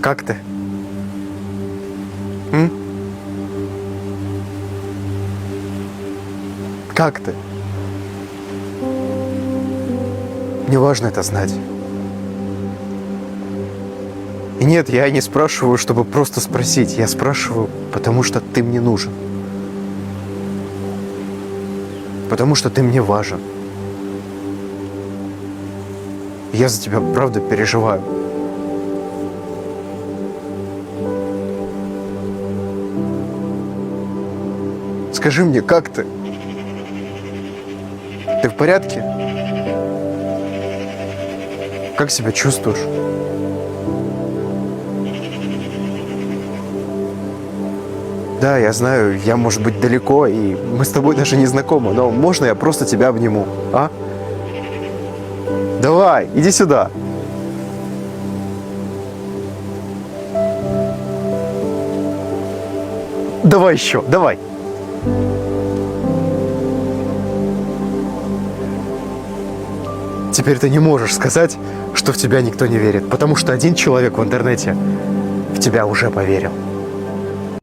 Как ты? М? Как ты? Мне важно это знать. И нет, я не спрашиваю, чтобы просто спросить. Я спрашиваю, потому что ты мне нужен. Потому что ты мне важен. Я за тебя, правда, переживаю. Скажи мне, как ты? Ты в порядке? Как себя чувствуешь? Да, я знаю, я, может быть, далеко, и мы с тобой даже не знакомы, но можно я просто тебя обниму, а? Давай, иди сюда. Давай еще, давай. Теперь ты не можешь сказать, что в тебя никто не верит, потому что один человек в интернете в тебя уже поверил.